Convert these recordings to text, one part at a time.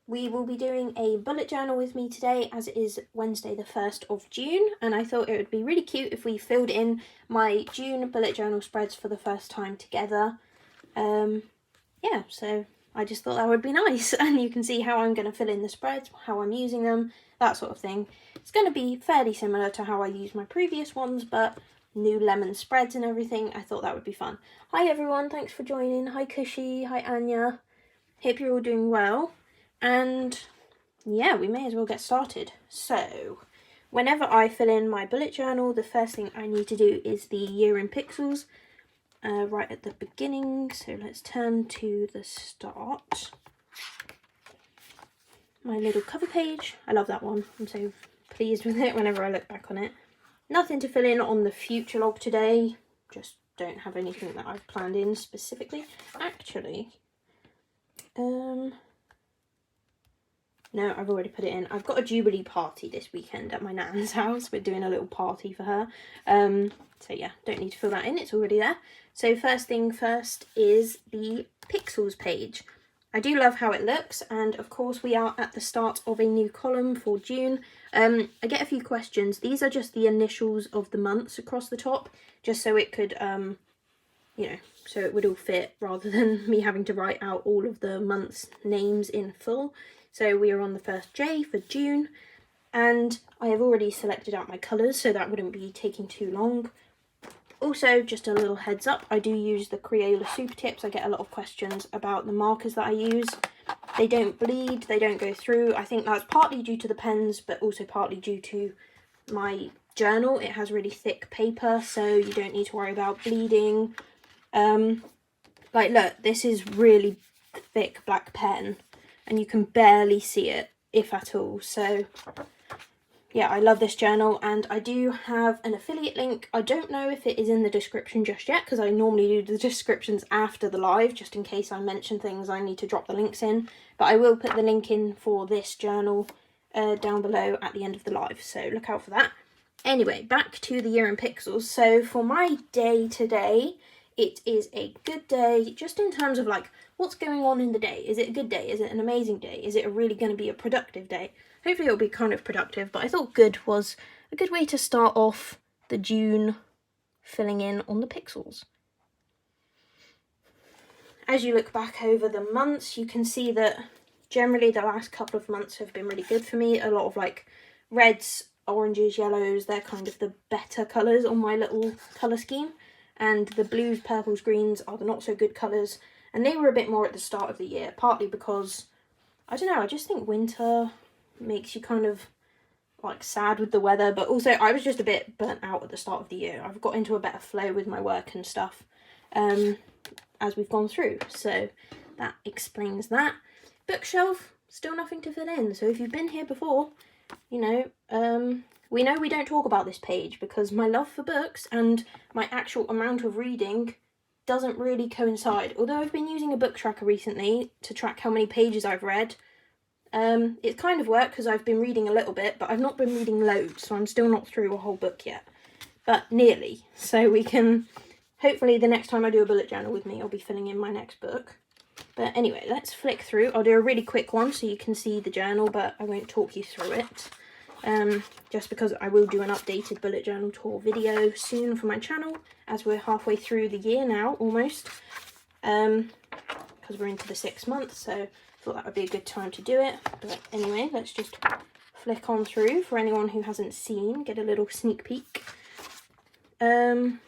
we will be doing a bullet journal with me today, as it is Wednesday the 1st of June, and I thought it would be really cute if we filled in my June bullet journal spreads for the first time together. Yeah, so I just thought that would be nice, and you can see how I'm going to fill in the spreads, how I'm using them, that sort of thing. It's going to be fairly similar to how I used my previous ones, but new lemon spreads and everything. I thought that would be fun. Hi everyone, thanks for joining. Hi Cushy, hi Anya. Hope you're all doing well. And yeah, we may as well get started. So, whenever I fill in my bullet journal, the first thing I need to do is the year in pixels right at the beginning. So let's turn to the start. My little cover page. I love that one. I'm so pleased with it whenever I look back on it. Nothing to fill in on the future log today. Just don't have anything that I've planned in specifically. Actually, no, I've already put it in. I've got a Jubilee party this weekend at my nan's house. We're doing a little party for her. So yeah, don't need to fill that in. It's already there. So first thing first is the pixels page. I do love how it looks, and of course we are at the start of a new column for June. I get a few questions. These are just the initials of the months across the top, just so it could, you know, so it would all fit rather than me having to write out all of the months' names in full. So we are on the first J for June, and I have already selected out my colours, so that wouldn't be taking too long. Also, just a little heads up, I do use the Crayola Super Tips. I get a lot of questions about the markers that I use. They don't bleed, they don't go through. I think that's partly due to the pens, but also partly due to my journal. It has really thick paper, so you don't need to worry about bleeding. Like, look, this is really thick black pen, and you can barely see it, if at all. So yeah, I love this journal, and I do have an affiliate link. I don't know if it is in the description just yet, because I normally do the descriptions after the live, just in case I mention things I need to drop the links in. But I will put the link in for this journal down below at the end of the live, so look out for that. Anyway, back to the year in pixels. So for my day today, it is a good day, just in terms of like, what's going on in the day? Is it a good day? Is it an amazing day? Is it really going to be a productive day? Hopefully it'll be kind of productive, but I thought good was a good way to start off the June filling in on the pixels. As you look back over the months, you can see that generally the last couple of months have been really good for me. A lot of like reds, oranges, yellows, they're kind of the better colours on my little colour scheme. And the blues, purples, greens are the not so good colours. And they were a bit more at the start of the year, partly because, I don't know, I just think winter makes you kind of like sad with the weather, but also I was just a bit burnt out at the start of the year. I've got into a better flow with my work and stuff as we've gone through, so that explains that. Bookshelf, still nothing to fill in, so if you've been here before, you know, we know we don't talk about this page because my love for books and my actual amount of reading doesn't really coincide. Although I've been using a book tracker recently to track how many pages I've read, it's kind of worked because I've been reading a little bit, but I've not been reading loads, so I'm still not through a whole book yet. But nearly. So we can, hopefully the next time I do a bullet journal with me, I'll be filling in my next book. But anyway, let's flick through. I'll do a really quick one so you can see the journal, but I won't talk you through it. Just because I will do an updated bullet journal tour video soon for my channel, as we're halfway through the year now, almost. Because we're into the 6th month, so thought that would be a good time to do it. But anyway, let's just flick on through for anyone who hasn't seen, get a little sneak peek. The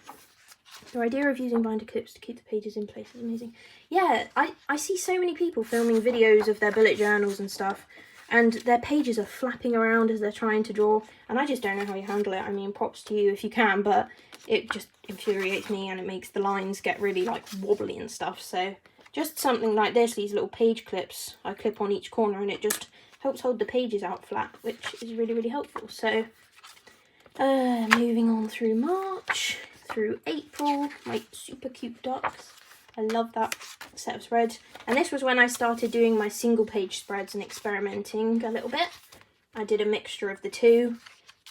idea of using binder clips to keep the pages in place is amazing. Yeah, I see so many people filming videos of their bullet journals and stuff, and their pages are flapping around as they're trying to draw, and I just don't know how you handle it. I mean, props to you if you can, but it just infuriates me, and it makes the lines get really like wobbly and stuff. So just something like this, these little page clips, I clip on each corner, and it just helps hold the pages out flat, which is really, really helpful. So moving on through March, through April, my super cute ducks. I love that set of spreads. And this was when I started doing my single page spreads and experimenting a little bit. I did a mixture of the two.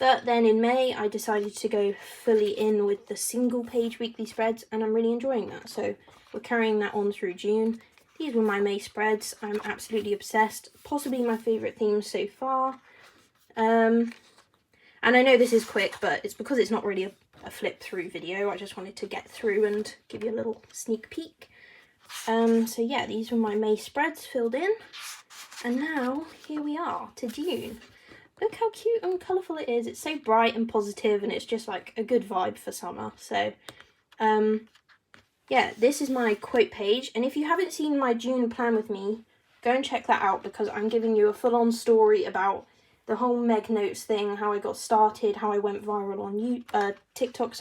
But then in May, I decided to go fully in with the single page weekly spreads, and I'm really enjoying that. So we're carrying that on through June. these were my May spreads. I'm absolutely obsessed. Possibly my favourite theme so far. And I know this is quick, but it's because it's not really a flip through video. I just wanted to get through and give you a little sneak peek. So yeah, these were my May spreads filled in. And now, here we are to June. Look how cute and colourful it is. It's so bright and positive, and it's just like a good vibe for summer. So, yeah, this is my quote page. And if you haven't seen my June plan with me, go and check that out, because I'm giving you a full-on story about the whole Meg Notes thing, how I got started, how I went viral on TikTok,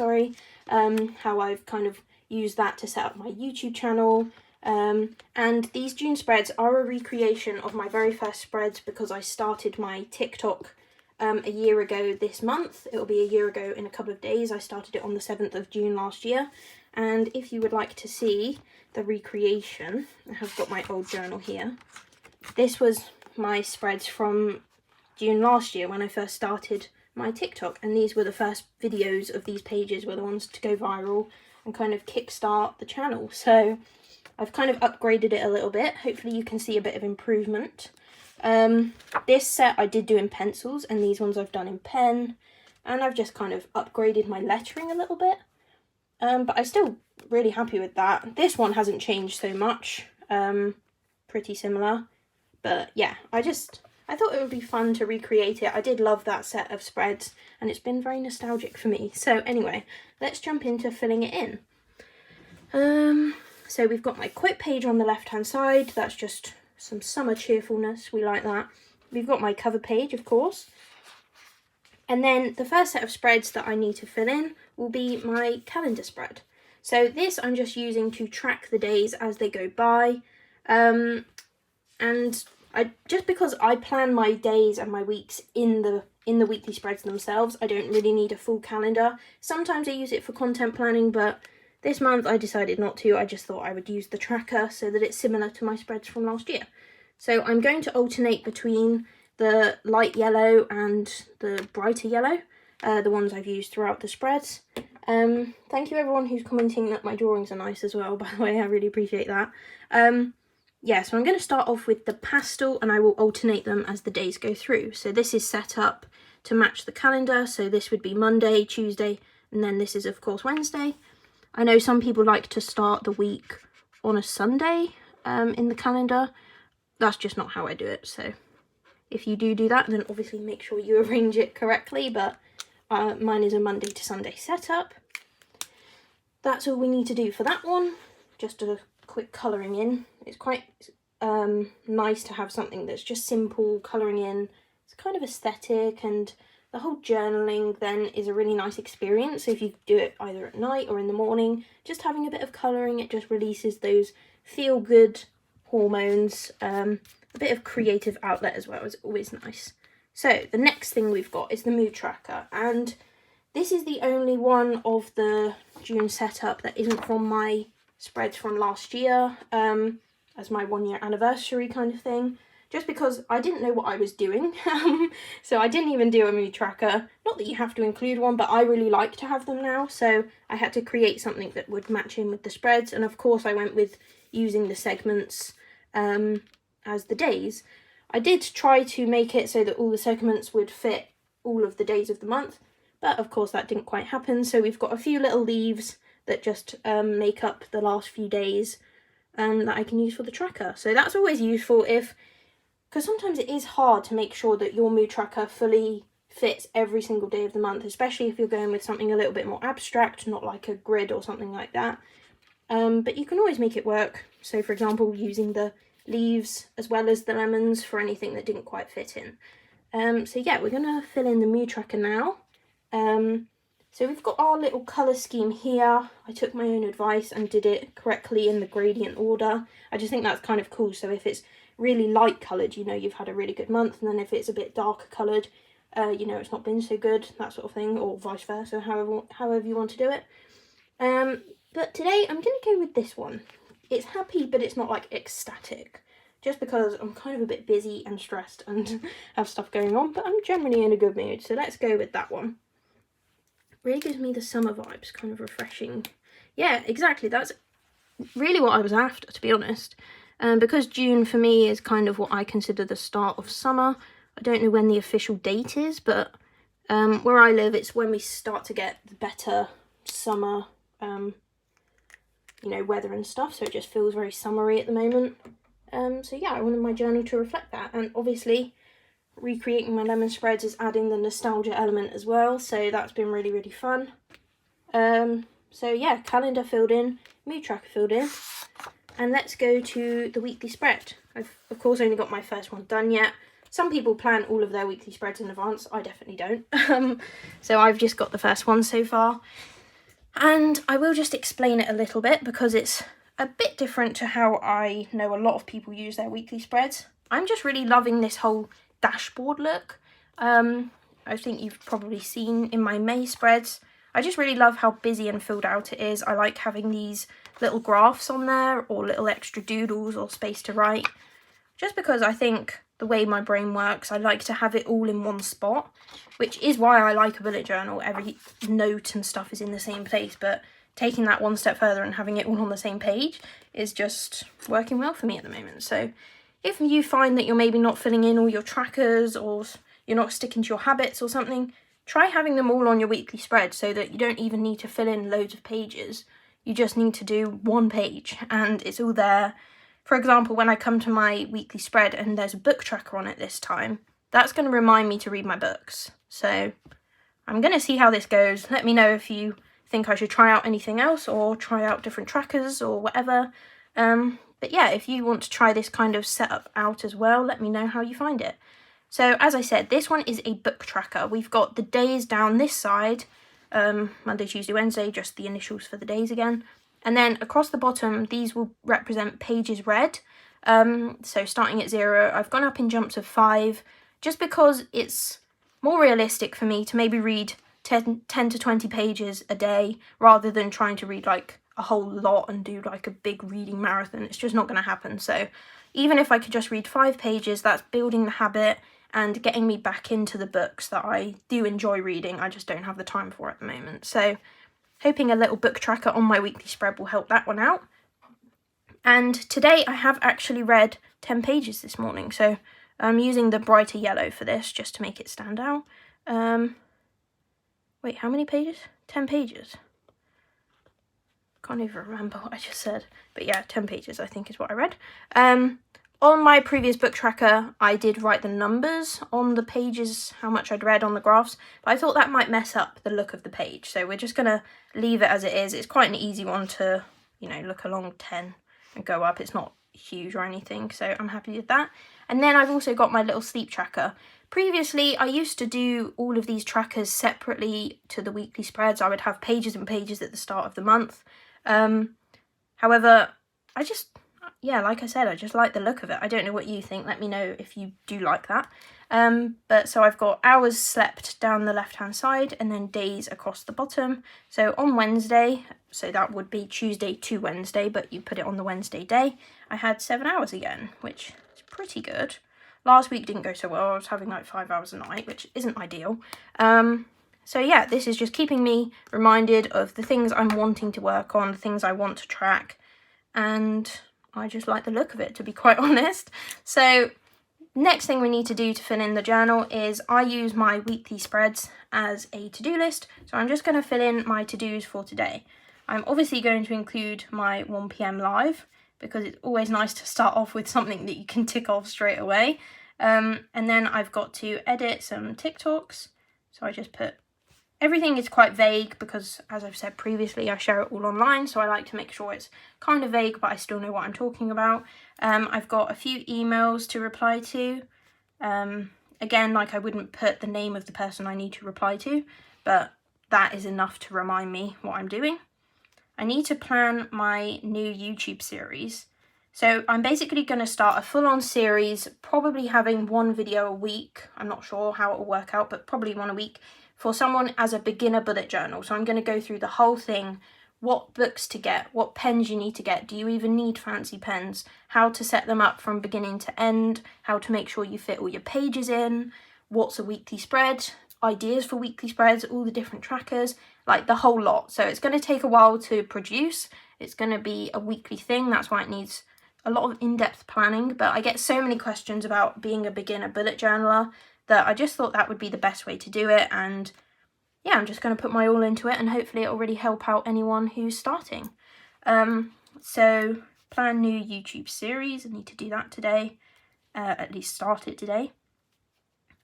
how I've kind of used that to set up my YouTube channel. And these June spreads are a recreation of my very first spreads, because I started my TikTok a year ago this month. It'll be a year ago in a couple of days. I started it on the 7th of June last year. And if you would like to see the recreation, I have got my old journal here. This was my spreads from June last year when I first started my TikTok, and these were the first videos of these pages, were the ones to go viral and kind of kickstart the channel. So I've kind of upgraded it a little bit. Hopefully you can see a bit of improvement. This set I did do in pencils, and these ones I've done in pen, and I've just kind of upgraded my lettering a little bit. But I'm still really happy with that. This one hasn't changed so much, pretty similar. But yeah, I thought it would be fun to recreate it. I did love that set of spreads, and it's been very nostalgic for me. So anyway, let's jump into filling it in. So we've got my quote page on the left hand side. That's just some summer cheerfulness. We like that. We've got my cover page, of course. And then the first set of spreads that I need to fill in will be my calendar spread. So this I'm just using to track the days as they go by. And just because I plan my days and my weeks in the weekly spreads themselves, I don't really need a full calendar. Sometimes I use it for content planning, but this month I decided not to. I just thought I would use the tracker so that it's similar to my spreads from last year. So I'm going to alternate between the light yellow and the brighter yellow, the ones I've used throughout the spreads. Thank you everyone who's commenting that my drawings are nice as well, by the way. I really appreciate that. Yeah, so I'm going to start off with the pastel, and I will alternate them as the days go through. So this is set up to match the calendar. So this would be Monday, Tuesday, and then this is of course Wednesday. I know some people like to start the week on a Sunday in the calendar. That's just not how I do it. So if you do that, then obviously make sure you arrange it correctly. But mine is a Monday to Sunday setup. That's all we need to do for that one. Just a quick colouring in. It's quite nice to have something that's just simple colouring in. It's kind of aesthetic, and the whole journaling then is a really nice experience. So if you do it either at night or in the morning, just having a bit of colouring, it just releases those feel-good hormones. A bit of creative outlet as well is always nice. So the next thing we've got is the mood tracker, and this is the only one of the June setup that isn't from my spreads from last year, as my 1 year anniversary kind of thing, just because I didn't know what I was doing. So I didn't even do a mood tracker. Not that you have to include one, but I really like to have them now, so I had to create something that would match in with the spreads. And of course I went with using the segments as the days. I did try to make it so that all the segments would fit all of the days of the month, but of course that didn't quite happen. So we've got a few little leaves that just make up the last few days that I can use for the tracker. So that's always useful, because sometimes it is hard to make sure that your mood tracker fully fits every single day of the month, especially if you're going with something a little bit more abstract, not like a grid or something like that. But you can always make it work. So for example, using the leaves as well as the lemons for anything that didn't quite fit in. So yeah, we're going to fill in the mood tracker now. So we've got our little colour scheme here. I took my own advice and did it correctly in the gradient order. I just think that's kind of cool. So if it's really light coloured, you know you've had a really good month, and then if it's a bit darker coloured, you know it's not been so good, that sort of thing, or vice versa, however you want to do it. But today I'm going to go with this one. It's happy, but it's not like ecstatic, just because I'm kind of a bit busy and stressed and have stuff going on, but I'm generally in a good mood, so let's go with that one. Really gives me the summer vibes, kind of refreshing. Yeah, exactly, that's really what I was after, to be honest. Because June for me is kind of what I consider the start of summer. I don't know when the official date is, but where I live, it's when we start to get the better summer, you know, weather and stuff. So it just feels very summery at the moment. So yeah, I wanted my journal to reflect that. And obviously, recreating my lemon spreads is adding the nostalgia element as well. So that's been really, really fun. So yeah, calendar filled in, mood tracker filled in. And let's go to the weekly spread. I've, of course, only got my first one done yet. Some people plan all of their weekly spreads in advance. I definitely don't. So I've just got the first one so far. And I will just explain it a little bit because it's a bit different to how I know a lot of people use their weekly spreads. I'm just really loving this whole dashboard look. I think you've probably seen in my May spreads. I just really love how busy and filled out it is. I like having these little graphs on there or little extra doodles or space to write. Just because I think the way my brain works, I like to have it all in one spot, which is why I like a bullet journal. Every note and stuff is in the same place, but taking that one step further and having it all on the same page is just working well for me at the moment. So if you find that you're maybe not filling in all your trackers or you're not sticking to your habits or something, try having them all on your weekly spread so that you don't even need to fill in loads of pages. You just need to do one page and it's all there. For example, when I come to my weekly spread and there's a book tracker on it this time, that's going to remind me to read my books. So I'm going to see how this goes. Let me know if you think I should try out anything else or try out different trackers or whatever. But yeah, if you want to try this kind of setup out as well, let me know how you find it. So as I said, this one is a book tracker. We've got the days down this side, Monday, Tuesday, Wednesday, just the initials for the days again. And then across the bottom, these will represent pages read. So starting at 0, I've gone up in jumps of 5, just because it's more realistic for me to maybe read 10 to 20 pages a day, rather than trying to read like a whole lot and do like a big reading marathon. It's just not going to happen. So even if I could just read 5 pages, that's building the habit and getting me back into the books that I do enjoy reading. I just don't have the time for at the moment. So hoping a little book tracker on my weekly spread will help that one out. And today I have actually read 10 pages this morning. So I'm using the brighter yellow for this just to make it stand out. Wait, how many pages? 10 pages. Can't even remember what I just said. But yeah, 10 pages I think is what I read. On my previous book tracker, I did write the numbers on the pages, how much I'd read on the graphs, but I thought that might mess up the look of the page. So we're just going to leave it as it is. It's quite an easy one to, you know, look along 10 and go up. It's not huge or anything, so I'm happy with that. And then I've also got my little sleep tracker. Previously, I used to do all of these trackers separately to the weekly spreads. I would have pages and pages at the start of the month. However, yeah, like I said, I just like the look of it. I don't know what you think. Let me know if you do like that. But so I've got hours slept down the left-hand side and then days across the bottom. So on Wednesday, so that would be Tuesday to Wednesday, but you put it on the Wednesday day, I had 7 hours again, which is pretty good. Last week didn't go so well. I was having like 5 hours a night, which isn't ideal. So yeah, this is just keeping me reminded of the things I'm wanting to work on, the things I want to track, and I just like the look of it, to be quite honest. So next thing we need to do to fill in the journal is I use my weekly spreads as a to-do list. So I'm just going to fill in my to-dos for today. I'm obviously going to include my 1 PM live because it's always nice to start off with something that you can tick off straight away. And then I've got to edit some TikToks. So I just put, everything is quite vague because, as I've said previously, I share it all online, so I like to make sure it's kind of vague, but I still know what I'm talking about. I've got a few emails to reply to. Again, like I wouldn't put the name of the person I need to reply to, but that is enough to remind me what I'm doing. I need to plan my new YouTube series. So I'm basically going to start a full-on series, probably having 1 video a week. I'm not sure how it will work out, but probably 1 a week, for someone as a beginner bullet journal. So I'm going to go through the whole thing, what books to get, what pens you need to get, do you even need fancy pens, how to set them up from beginning to end, how to make sure you fit all your pages in, what's a weekly spread, ideas for weekly spreads, all the different trackers, like the whole lot. So it's going to take a while to produce. It's going to be a weekly thing. That's why it needs a lot of in-depth planning, but I get so many questions about being a beginner bullet journaler that I just thought that would be the best way to do it. And yeah, I'm just going to put my all into it, and hopefully it'll really help out anyone who's starting. So plan new YouTube series. I need to do that today, at least start it today.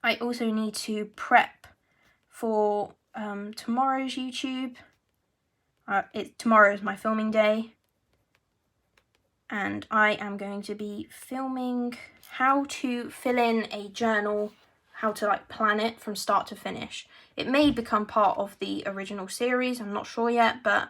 I also need to prep for tomorrow's YouTube. Tomorrow is my filming day, and I am going to be filming how to fill in a journal, how to like plan it from start to finish. It may become part of the original series, I'm not sure yet, but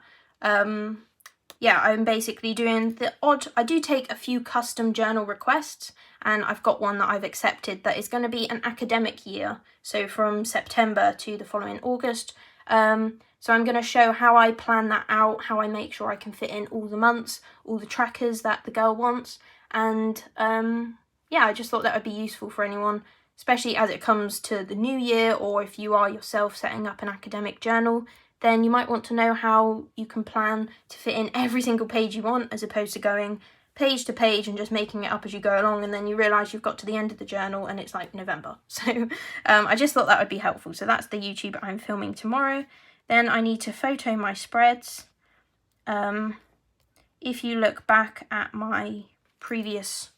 yeah, I'm basically doing the odd, I do take a few custom journal requests, and I've got one that I've accepted that is going to be an academic year, so from September to the following August. So I'm going to show how I plan that out, how I make sure I can fit in all the months, all the trackers that the girl wants, and yeah, I just thought that would be useful for anyone, especially as it comes to the new year, or if you are yourself setting up an academic journal, then you might want to know how you can plan to fit in every single page you want, as opposed to going page to page and just making it up as you go along, and then you realise you've got to the end of the journal and it's like November. So I just thought that would be helpful. So that's the YouTube I'm filming tomorrow. Then I need to photo my spreads. If you look back at my previous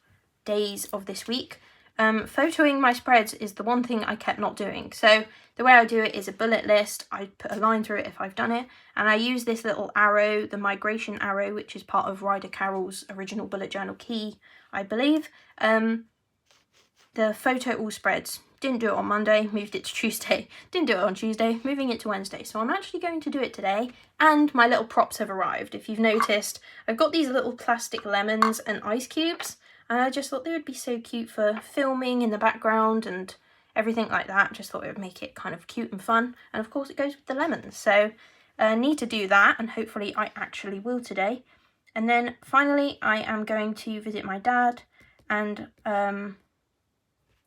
days of this week, photoing my spreads is the one thing I kept not doing. So the way I do it is a bullet list. I put a line through it if I've done it, and I use this little arrow, the migration arrow, which is part of Ryder Carroll's original bullet journal key, I believe. The photo all spreads. Didn't do it on Monday, moved it to Tuesday. Didn't do it on Tuesday, moving it to Wednesday. So I'm actually going to do it today, and my little props have arrived. If you've noticed, I've got these little plastic lemons and ice cubes, and I just thought they would be so cute for filming in the background and everything like that. Just thought it would make it kind of cute and fun, and of course it goes with the lemons. So I need to do that, and hopefully I actually will today. And then finally I am going to visit my dad, and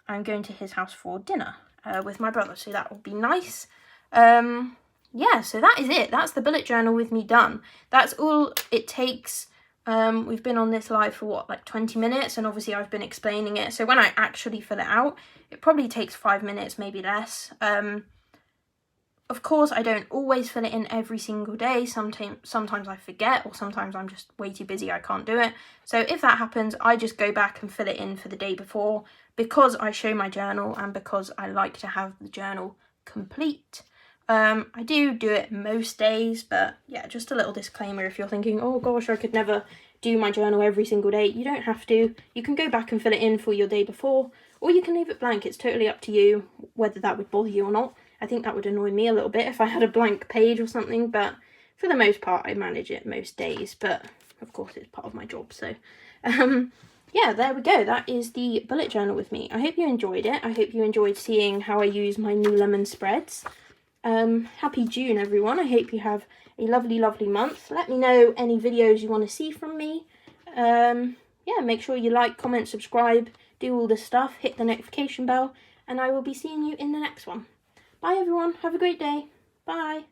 I'm going to his house for dinner with my brother, so that will be nice. Yeah, so that is it. That's the bullet journal with me done. That's all it takes. We've been on this live for what, like 20 minutes, and obviously I've been explaining it. So when I actually fill it out, it probably takes 5 minutes, maybe less. Of course, I don't always fill it in every single day. Sometimes I forget, or sometimes I'm just way too busy, I can't do it. So if that happens, I just go back and fill it in for the day before, because I show my journal and because I like to have the journal complete. I do it most days, but yeah, just a little disclaimer if you're thinking, oh gosh, I could never do my journal every single day. You don't have to. You can go back and fill it in for your day before, or you can leave it blank. It's totally up to you whether that would bother you or not. I think that would annoy me a little bit if I had a blank page or something, but for the most part I manage it most days, but of course it's part of my job. So yeah, there we go. That is the bullet journal with me. I hope you enjoyed it. I hope you enjoyed seeing how I use my new lemon spreads. Happy June, everyone. I hope you have a lovely, lovely month. Let me know any videos you want to see from me. Yeah, make sure you like, comment, subscribe, do all this stuff, hit the notification bell, and I will be seeing you in the next one. Bye, everyone. Have a great day. Bye.